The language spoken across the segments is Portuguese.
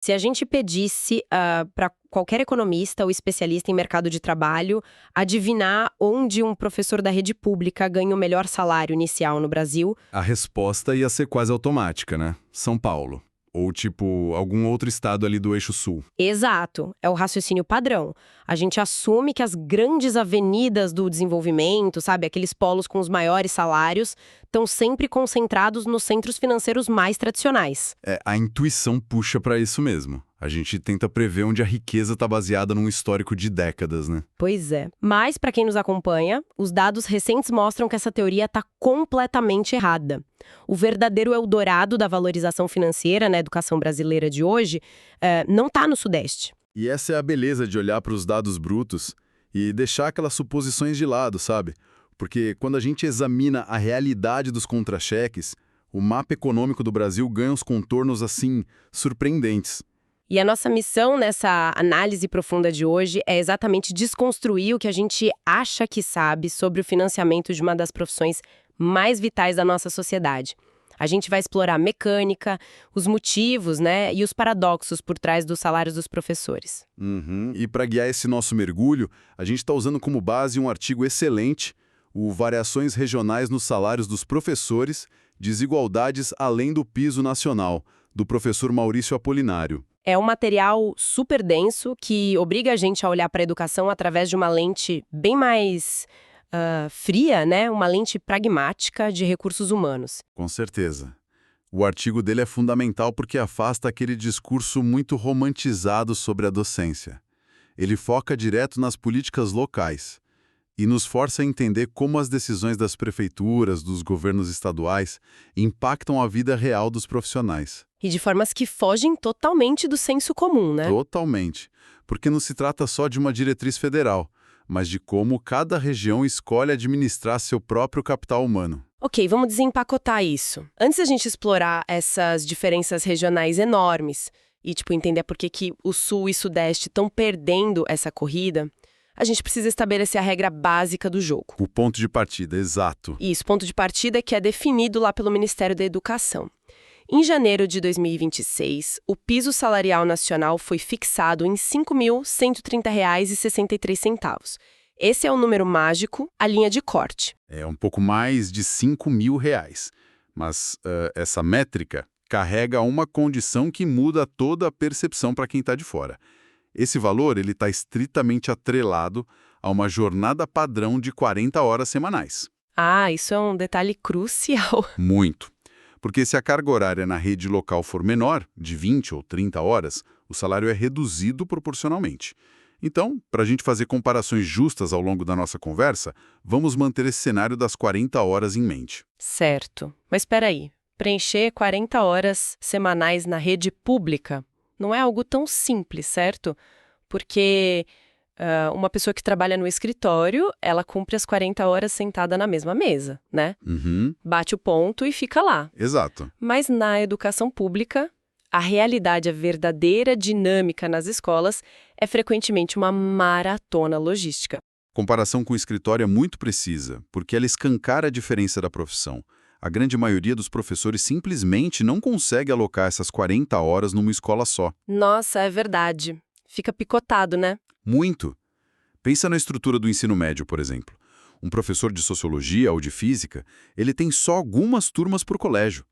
Se a gente pedisse para qualquer economista ou especialista em mercado de trabalho adivinhar onde um professor da rede pública ganha o melhor salário inicial no Brasil, A resposta ia ser quase automática, né? São Paulo. Ou, tipo, algum outro estado ali do eixo sul. exato, é o raciocínio padrão. A gente assume que as grandes avenidas do desenvolvimento, sabe, aqueles polos com os maiores salários, estão sempre concentrados nos centros financeiros mais tradicionais. A intuição puxa pra isso mesmo. A gente tenta prever onde a riqueza tá baseada num histórico de décadas, né? Pois é. Mas, para quem nos acompanha, os dados recentes mostram que essa teoria está completamente errada. O verdadeiro Eldorado da valorização financeira na educação brasileira de hoje não está no Sudeste. E essa é a beleza de olhar para os dados brutos e deixar aquelas suposições de lado, sabe? Porque quando a gente examina a realidade dos contra-cheques, o mapa econômico do Brasil ganha uns contornos, assim, surpreendentes. E a nossa missão nessa análise profunda de hoje é exatamente desconstruir o que a gente acha que sabe sobre o financiamento de uma das profissões mais vitais da nossa sociedade. A gente vai explorar a mecânica, os motivos, né, e os paradoxos por trás dos salários dos professores. Uhum. E para guiar esse nosso mergulho, a gente está usando como base um artigo excelente, o Variações Regionais nos Salários dos Professores, Desigualdades Além do Piso Nacional, do professor Maurício Apolinário. É um material super denso que obriga a gente a olhar para a educação através de uma lente bem mais fria, né? Uma lente pragmática de recursos humanos. Com certeza. O artigo dele é fundamental porque afasta aquele discurso muito romantizado sobre a docência. Ele foca direto nas políticas locais e nos força a entender como as decisões das prefeituras, dos governos estaduais, impactam a vida real dos profissionais. E de formas que fogem totalmente do senso comum, né? Totalmente. Porque não se trata só de uma diretriz federal, mas de como cada região escolhe administrar seu próprio capital humano. Ok, vamos desempacotar isso. Antes da gente explorar essas diferenças regionais enormes e, entender por que o Sul e Sudeste estão perdendo essa corrida, a gente precisa estabelecer a regra básica do jogo. O ponto de partida, exato. Isso, ponto de partida que é definido lá pelo Ministério da Educação. Em janeiro de 2026, o piso salarial nacional foi fixado em R$ 5.130,63. Esse é o número mágico, a linha de corte. É um pouco mais de R$ 5.000. Mas essa métrica carrega uma condição que muda toda a percepção para quem está de fora. Esse valor está estritamente atrelado a uma jornada padrão de 40 horas semanais. Ah, isso é um detalhe crucial. Muito. Porque se a carga horária na rede local for menor, de 20 ou 30 horas, o salário é reduzido proporcionalmente. Então, para a gente fazer comparações justas ao longo da nossa conversa, vamos manter esse cenário das 40 horas em mente. Certo. Mas espera aí. Preencher 40 horas semanais na rede pública não é algo tão simples, certo? Porque uma pessoa que trabalha no escritório, ela cumpre as 40 horas sentada na mesma mesa, né? Uhum. Bate o ponto e fica lá. Exato. Mas na educação pública, a realidade, a verdadeira dinâmica nas escolas é frequentemente uma maratona logística. Comparação com o escritório é muito precisa, porque ela escancara a diferença da profissão. A grande maioria dos professores simplesmente não consegue alocar essas 40 horas numa escola só. Nossa, é verdade. Fica picotado, né? Muito. Pensa na estrutura do ensino médio, por exemplo. Um professor de sociologia ou de física, ele tem só algumas turmas por colégio.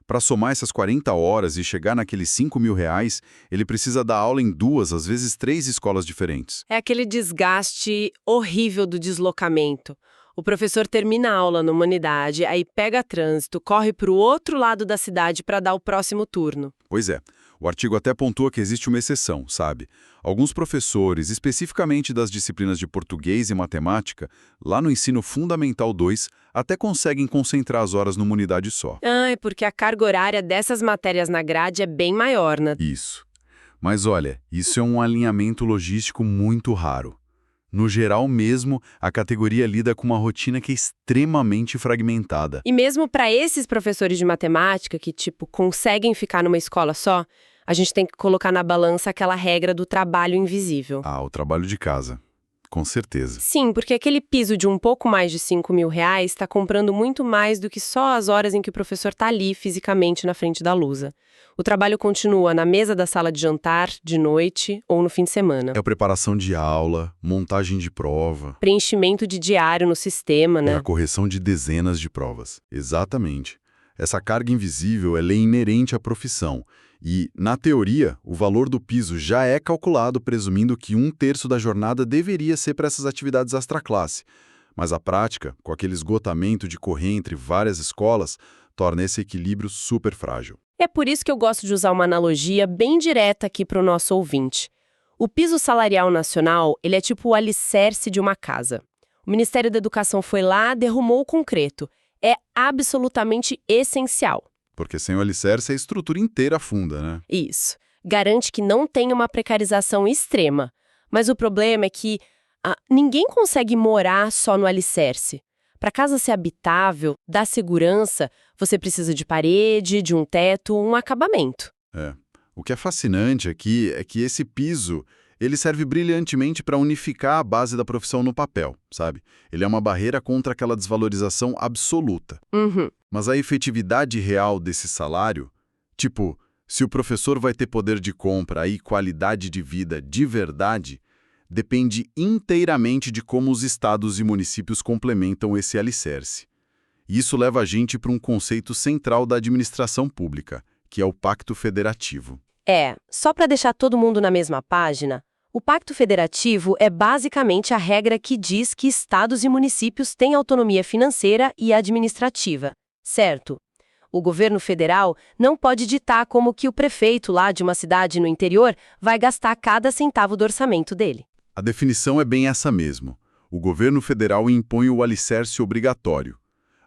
Para somar essas 40 horas e chegar naqueles R$ 5.000, ele precisa dar aula em 2, às vezes 3 escolas diferentes. É aquele desgaste horrível do deslocamento. O professor termina a aula numa unidade, aí pega trânsito, corre para o outro lado da cidade para dar o próximo turno. Pois é. O artigo até pontua que existe uma exceção, sabe? Alguns professores, especificamente das disciplinas de português e matemática, lá no Ensino Fundamental 2, até conseguem concentrar as horas numa unidade só. Ah, é porque a carga horária dessas matérias na grade é bem maior, né? Isso. Mas olha, isso é um alinhamento logístico muito raro. No geral mesmo, a categoria lida com uma rotina que é extremamente fragmentada. E mesmo para esses professores de matemática que, conseguem ficar numa escola só, a gente tem que colocar na balança aquela regra do trabalho invisível. Ah, o trabalho de casa. Com certeza. Sim, porque aquele piso de um pouco mais de R$ 5.000 está comprando muito mais do que só as horas em que o professor está ali fisicamente na frente da lousa. O trabalho continua na mesa da sala de jantar, de noite ou no fim de semana. É a preparação de aula, montagem de prova, Preenchimento de diário no sistema, é né? a correção de dezenas de provas. Exatamente. Essa carga invisível ela é inerente à profissão. E, na teoria, o valor do piso já é calculado presumindo que 1/3 da jornada deveria ser para essas atividades extraclasse. Mas a prática, com aquele esgotamento de correr entre várias escolas, torna esse equilíbrio super frágil. É por isso que eu gosto de usar uma analogia bem direta aqui para o nosso ouvinte. O piso salarial nacional, ele é tipo o alicerce de uma casa. O Ministério da Educação foi lá, derrumou o concreto. É absolutamente essencial. Porque sem o alicerce a estrutura inteira afunda, né? Isso. Garante que não tenha uma precarização extrema. Mas o problema é que ninguém consegue morar só no alicerce. Para a casa ser habitável, dar segurança, você precisa de parede, de um teto, um acabamento. O que é fascinante aqui é que esse piso, ele serve brilhantemente para unificar a base da profissão no papel, sabe? Ele é uma barreira contra aquela desvalorização absoluta. Uhum. Mas a efetividade real desse salário, tipo, se o professor vai ter poder de compra e qualidade de vida de verdade, depende inteiramente de como os estados e municípios complementam esse alicerce. E isso leva a gente para um conceito central da administração pública, que é o Pacto Federativo. Só para deixar todo mundo na mesma página, o Pacto Federativo é basicamente a regra que diz que estados e municípios têm autonomia financeira e administrativa, certo? O governo federal não pode ditar como que o prefeito lá de uma cidade no interior vai gastar cada centavo do orçamento dele. A definição é bem essa mesmo. O governo federal impõe o alicerce obrigatório.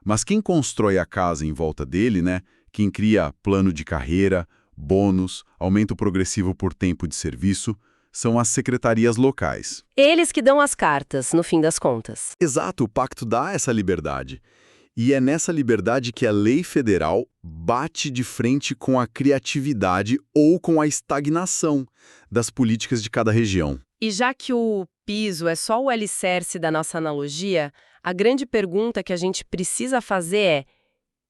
Mas quem constrói a casa em volta dele, né? Quem cria plano de carreira, bônus, aumento progressivo por tempo de serviço, são as secretarias locais. Eles que dão as cartas, no fim das contas. Exato, o pacto dá essa liberdade. E é nessa liberdade que a lei federal bate de frente com a criatividade ou com a estagnação das políticas de cada região. E já que o piso é só o alicerce da nossa analogia, a grande pergunta que a gente precisa fazer é: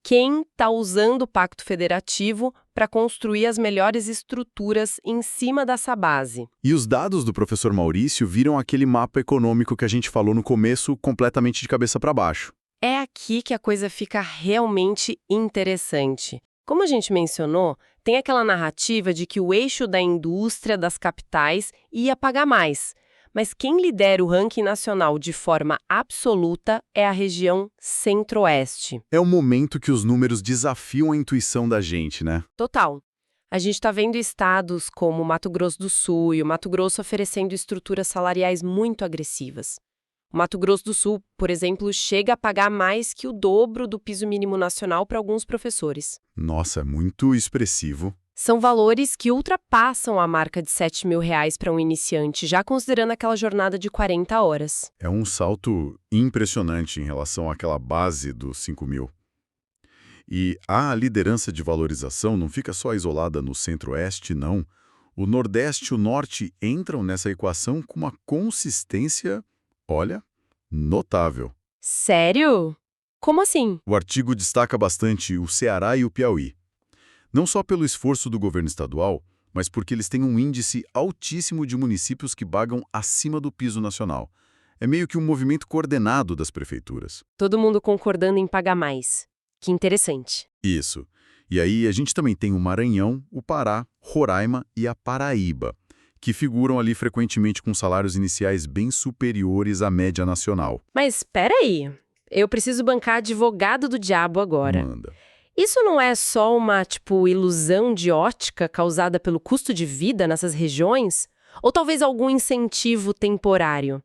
quem está usando o Pacto Federativo para construir as melhores estruturas em cima dessa base? E os dados do professor Maurício viram aquele mapa econômico que a gente falou no começo completamente de cabeça para baixo. É aqui que a coisa fica realmente interessante. Como a gente mencionou, tem aquela narrativa de que o eixo da indústria das capitais ia pagar mais. Mas quem lidera o ranking nacional de forma absoluta é a região Centro-Oeste. É o momento que os números desafiam a intuição da gente, né? Total. A gente está vendo estados como o Mato Grosso do Sul e o Mato Grosso oferecendo estruturas salariais muito agressivas. O Mato Grosso do Sul, por exemplo, chega a pagar mais que o dobro do piso mínimo nacional para alguns professores. Nossa, é muito expressivo. São valores que ultrapassam a marca de R$ 7.000 para um iniciante, já considerando aquela jornada de 40 horas. É um salto impressionante em relação àquela base dos 5.000. E a liderança de valorização não fica só isolada no Centro-Oeste, não. O Nordeste e o Norte entram nessa equação com uma consistência, olha, notável. Sério? Como assim? O artigo destaca bastante o Ceará e o Piauí. Não só pelo esforço do governo estadual, mas porque eles têm um índice altíssimo de municípios que pagam acima do piso nacional. É meio que um movimento coordenado das prefeituras. Todo mundo concordando em pagar mais. Que interessante. Isso. E aí a gente também tem o Maranhão, o Pará, Roraima e a Paraíba, que figuram ali frequentemente com salários iniciais bem superiores à média nacional. Mas espera aí. Eu preciso bancar advogado do diabo agora. Manda. Isso não é só uma, ilusão de ótica causada pelo custo de vida nessas regiões? Ou talvez algum incentivo temporário?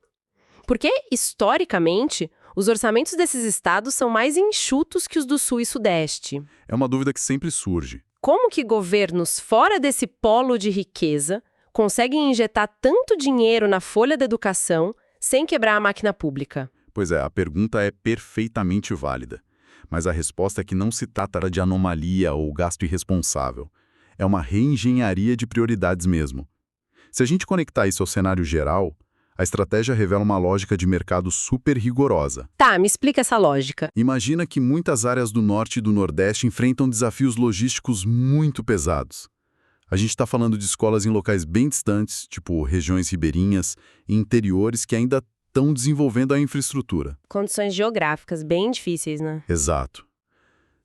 Porque, historicamente, os orçamentos desses estados são mais enxutos que os do Sul e Sudeste. É uma dúvida que sempre surge. Como que governos fora desse polo de riqueza conseguem injetar tanto dinheiro na folha da educação sem quebrar a máquina pública? Pois é, a pergunta é perfeitamente válida. Mas a resposta é que não se trata de anomalia ou gasto irresponsável. É uma reengenharia de prioridades mesmo. Se a gente conectar isso ao cenário geral, A estratégia revela uma lógica de mercado super rigorosa. Tá, me explica essa lógica. Imagina que muitas áreas do Norte e do Nordeste enfrentam desafios logísticos muito pesados. A gente está falando de escolas em locais bem distantes, tipo regiões ribeirinhas, e interiores que ainda estão desenvolvendo a infraestrutura. Condições geográficas bem difíceis, né? Exato.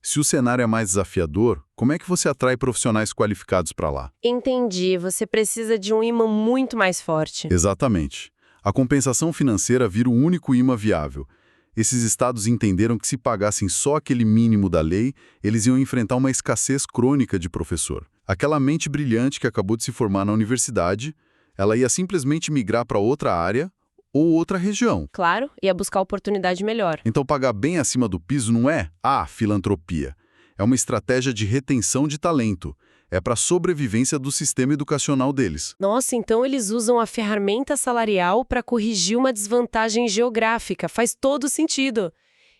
Se o cenário é mais desafiador, como é que você atrai profissionais qualificados para lá? Entendi, você precisa de um imã muito mais forte. Exatamente. A compensação financeira vira o único imã viável. Esses estados entenderam que se pagassem só aquele mínimo da lei, eles iam enfrentar uma escassez crônica de professor. Aquela mente brilhante que acabou de se formar na universidade, ela ia simplesmente migrar para outra área ou outra região. Claro, ia buscar oportunidade melhor. Então pagar bem acima do piso não é filantropia. É uma estratégia de retenção de talento. É para a sobrevivência do sistema educacional deles. Nossa, então eles usam a ferramenta salarial para corrigir uma desvantagem geográfica. Faz todo sentido.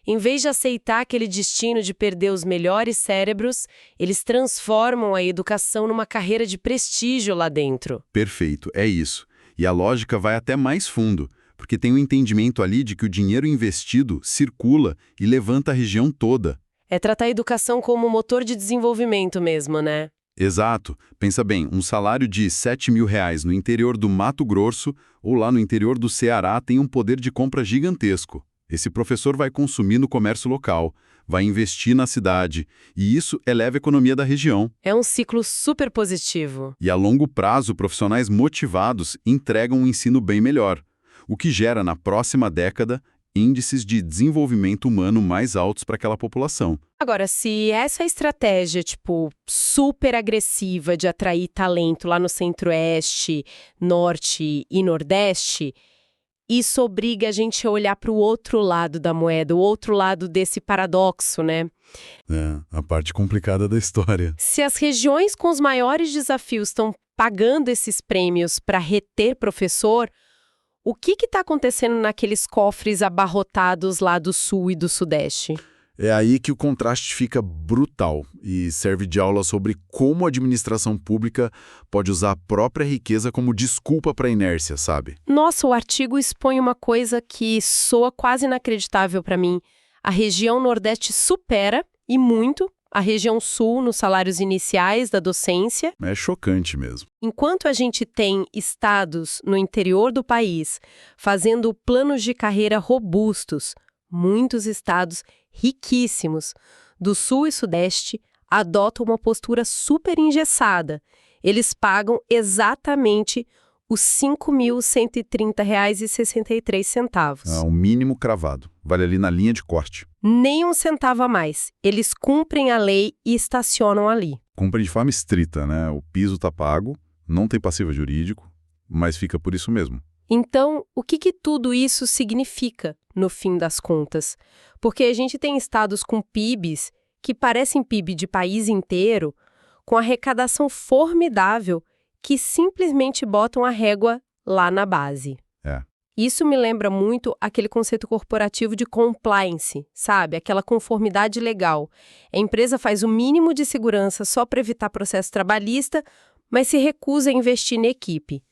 Em vez de aceitar aquele destino de perder os melhores cérebros, eles transformam a educação numa carreira de prestígio lá dentro. Perfeito, é isso. E a lógica vai até mais fundo, porque tem um entendimento ali de que o dinheiro investido circula e levanta a região toda. É tratar a educação como motor de desenvolvimento mesmo, né? Exato. Pensa bem, um salário de R$7.000 no interior do Mato Grosso ou lá no interior do Ceará tem um poder de compra gigantesco. Esse professor vai consumir no comércio local, vai investir na cidade, e isso eleva a economia da região. É um ciclo super positivo. E a longo prazo, profissionais motivados entregam um ensino bem melhor, o que gera, na próxima década, índices de desenvolvimento humano mais altos para aquela população. Agora, se essa estratégia, super agressiva de atrair talento lá no Centro-Oeste, Norte e Nordeste, isso obriga a gente a olhar para o outro lado da moeda, o outro lado desse paradoxo, né? É, a parte complicada da história. Se as regiões com os maiores desafios estão pagando esses prêmios para reter professor, o que está acontecendo naqueles cofres abarrotados lá do Sul e do Sudeste? É aí que o contraste fica brutal e serve de aula sobre como a administração pública pode usar a própria riqueza como desculpa para a inércia, sabe? Nossa, o artigo expõe uma coisa que soa quase inacreditável para mim. A região Nordeste supera, e muito, a região Sul nos salários iniciais da docência. É chocante mesmo. Enquanto a gente tem estados no interior do país fazendo planos de carreira robustos, muitos estados riquíssimos do Sul e Sudeste adotam uma postura super engessada. Eles pagam exatamente os R$ 5.130,63. Um mínimo cravado. Vale ali na linha de corte. Nem um centavo a mais. Eles cumprem a lei e estacionam ali. Cumprem de forma estrita, né? O piso está pago, não tem passivo jurídico, mas fica por isso mesmo. Então, o que tudo isso significa, no fim das contas? Porque a gente tem estados com PIBs que parecem PIB de país inteiro, com arrecadação formidável, que simplesmente botam a régua lá na base. É. Isso me lembra muito aquele conceito corporativo de compliance, sabe? Aquela conformidade legal. A empresa faz o mínimo de segurança só para evitar processo trabalhista, mas se recusa a investir na equipe.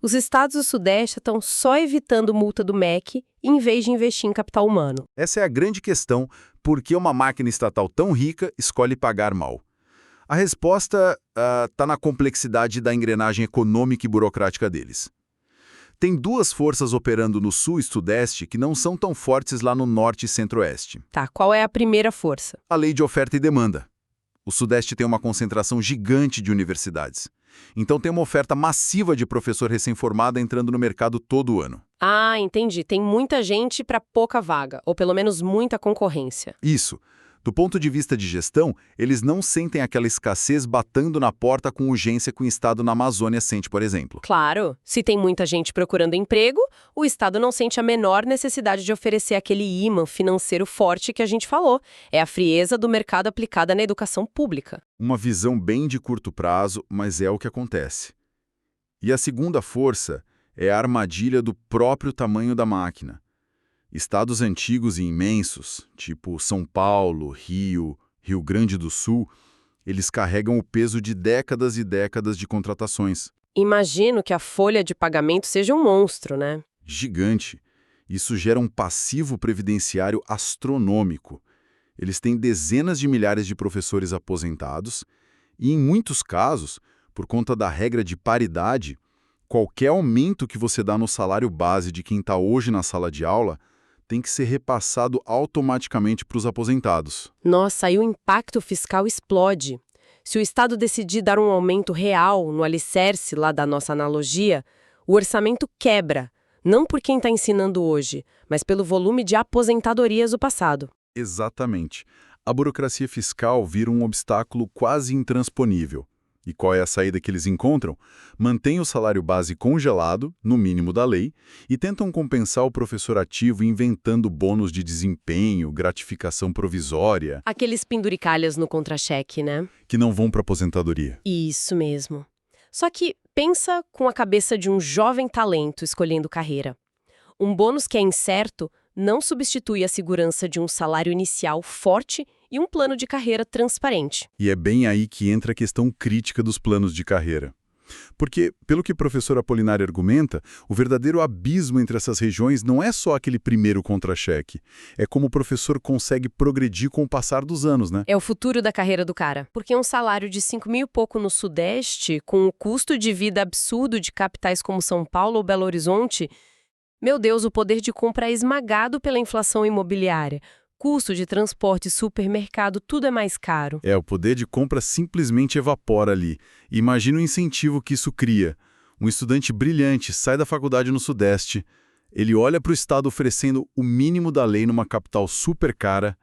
Os estados do Sudeste estão só evitando multa do MEC em vez de investir em capital humano. Essa é a grande questão: por que uma máquina estatal tão rica escolhe pagar mal? A resposta está na complexidade da engrenagem econômica e burocrática deles. Tem duas forças operando no Sul e Sudeste que não são tão fortes lá no Norte e Centro-Oeste. Tá, qual é a primeira força? A lei de oferta e demanda. O Sudeste tem uma concentração gigante de universidades. Então tem uma oferta massiva de professor recém-formado entrando no mercado todo ano. Ah, entendi. Tem muita gente para pouca vaga, ou pelo menos muita concorrência. Isso. Do ponto de vista de gestão, eles não sentem aquela escassez batendo na porta com urgência que o Estado na Amazônia sente, por exemplo. Claro, se tem muita gente procurando emprego, o Estado não sente a menor necessidade de oferecer aquele ímã financeiro forte que a gente falou. É a frieza do mercado aplicada na educação pública. Uma visão bem de curto prazo, mas é o que acontece. E a segunda força é a armadilha do próprio tamanho da máquina. Estados antigos e imensos, tipo São Paulo, Rio, Rio Grande do Sul, eles carregam o peso de décadas e décadas de contratações. Imagino que a folha de pagamento seja um monstro, né? gigante. Isso gera um passivo previdenciário astronômico. Eles têm dezenas de milhares de professores aposentados e, em muitos casos, por conta da regra de paridade, qualquer aumento que você dá no salário base de quem está hoje na sala de aula tem que ser repassado automaticamente para os aposentados. Nossa, aí o impacto fiscal explode. Se o Estado decidir dar um aumento real no alicerce lá da nossa analogia, o orçamento quebra, não por quem está ensinando hoje, mas pelo volume de aposentadorias do passado. Exatamente. A burocracia fiscal vira um obstáculo quase intransponível. E qual é a saída que eles encontram? Mantêm o salário base congelado, no mínimo da lei, e tentam compensar o professor ativo inventando bônus de desempenho, gratificação provisória, Aqueles penduricalhas no contra-cheque, né? que não vão para aposentadoria. Isso mesmo. Só que pensa com a cabeça de um jovem talento escolhendo carreira. Um bônus que é incerto não substitui a segurança de um salário inicial forte e um plano de carreira transparente. E é bem aí que entra a questão crítica dos planos de carreira. Porque, pelo que o professor Apolinário argumenta, o verdadeiro abismo entre essas regiões não é só aquele primeiro contra-cheque. É como o professor consegue progredir com o passar dos anos, né? É o futuro da carreira do cara. Porque um salário de 5 mil e pouco no Sudeste, com o custo de vida absurdo de capitais como São Paulo ou Belo Horizonte, meu Deus, o poder de compra é esmagado pela inflação imobiliária. Custo de transporte, supermercado, tudo é mais caro. O poder de compra simplesmente evapora ali. Imagina o incentivo que isso cria. Um estudante brilhante sai da faculdade no Sudeste, ele olha para o Estado oferecendo o mínimo da lei numa capital super cara,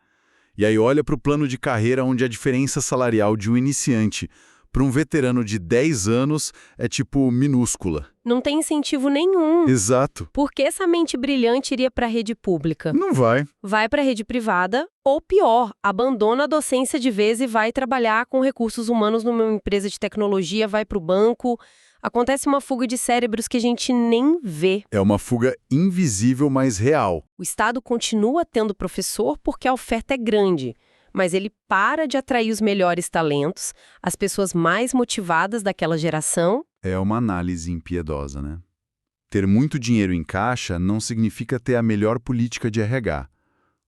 e aí olha para o plano de carreira onde a diferença salarial de um iniciante para um veterano de 10 anos é tipo minúscula. Não tem incentivo nenhum. Exato. Por que essa mente brilhante iria para a rede pública? Não vai. Vai para a rede privada ou, pior, abandona a docência de vez e vai trabalhar com recursos humanos numa empresa de tecnologia, vai para o banco. Acontece uma fuga de cérebros que a gente nem vê. É uma fuga invisível, mas real. O Estado continua tendo professor porque a oferta é grande, mas ele para de atrair os melhores talentos, as pessoas mais motivadas daquela geração. É uma análise impiedosa, né? Ter muito dinheiro em caixa não significa ter a melhor política de RH.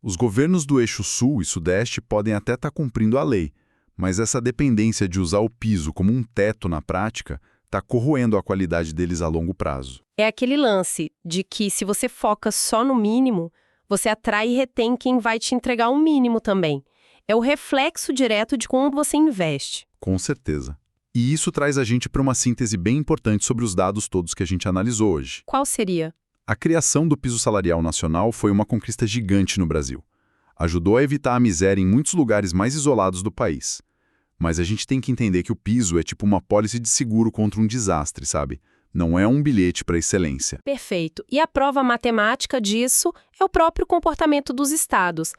Os governos do eixo sul e sudeste podem até estar cumprindo a lei, mas essa dependência de usar o piso como um teto na prática está corroendo a qualidade deles a longo prazo. É aquele lance de que se você foca só no mínimo, você atrai e retém quem vai te entregar o mínimo também. É o reflexo direto de como você investe. Com certeza. E isso traz a gente para uma síntese bem importante sobre os dados todos que a gente analisou hoje. Qual seria? A criação do piso salarial nacional foi uma conquista gigante no Brasil. Ajudou a evitar a miséria em muitos lugares mais isolados do país. Mas a gente tem que entender que o piso é tipo uma pólice de seguro contra um desastre, sabe? Não é um bilhete para excelência. Perfeito. E a prova matemática disso é o próprio comportamento dos estados.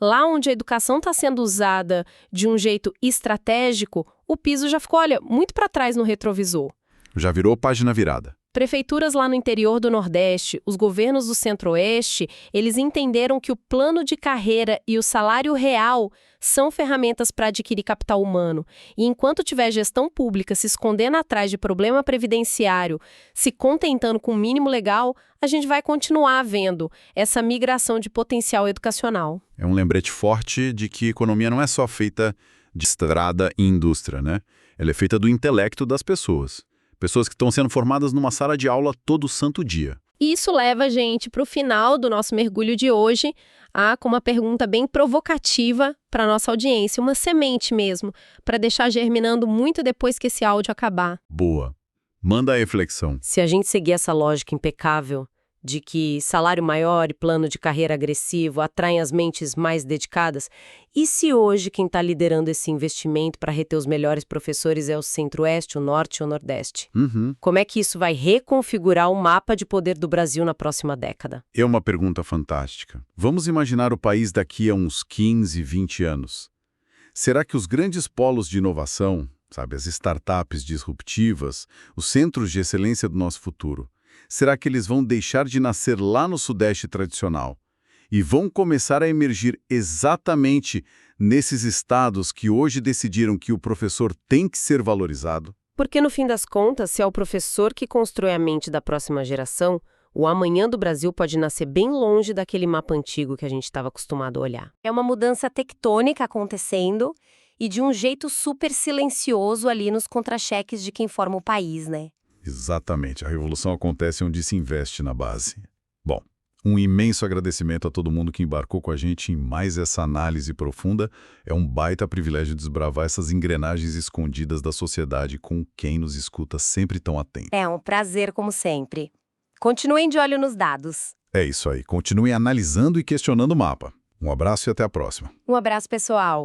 Lá onde a educação está sendo usada de um jeito estratégico, o piso já ficou, muito para trás no retrovisor. Já virou página virada. Prefeituras lá no interior do Nordeste, os governos do Centro-Oeste, eles entenderam que o plano de carreira e o salário real são ferramentas para adquirir capital humano. E enquanto tiver gestão pública se escondendo atrás de problema previdenciário, se contentando com o mínimo legal, a gente vai continuar vendo essa migração de potencial educacional. É um lembrete forte de que economia não é só feita de estrada e indústria, né? Ela é feita do intelecto das pessoas. Pessoas que estão sendo formadas numa sala de aula todo santo dia. E isso leva a gente para o final do nosso mergulho de hoje, com uma pergunta bem provocativa para a nossa audiência, uma semente mesmo, para deixar germinando muito depois que esse áudio acabar. Boa. Manda a reflexão. Se a gente seguir essa lógica impecável de que salário maior e plano de carreira agressivo atraem as mentes mais dedicadas, e se hoje quem está liderando esse investimento para reter os melhores professores é o Centro-Oeste, o Norte ou o Nordeste? Como é que isso vai reconfigurar o mapa de poder do Brasil na próxima década? É uma pergunta fantástica. Vamos imaginar o país daqui a uns 15, 20 anos. Será que os grandes polos de inovação, as startups disruptivas, os centros de excelência do nosso futuro, será que eles vão deixar de nascer lá no Sudeste tradicional e vão começar a emergir exatamente nesses estados que hoje decidiram que o professor tem que ser valorizado? Porque, no fim das contas, se é o professor que constrói a mente da próxima geração, O amanhã do Brasil pode nascer bem longe daquele mapa antigo que a gente estava acostumado a olhar. É uma mudança tectônica acontecendo e de um jeito super silencioso ali nos contra-cheques de quem forma o país, né? Exatamente, a revolução acontece onde se investe na base. Bom, um imenso agradecimento a todo mundo que embarcou com a gente em mais essa análise profunda. É um baita privilégio desbravar essas engrenagens escondidas da sociedade com quem nos escuta sempre tão atento. É um prazer, como sempre. Continuem de olho nos dados. É isso aí, continuem analisando e questionando o mapa. Um abraço e até a próxima. Um abraço, pessoal.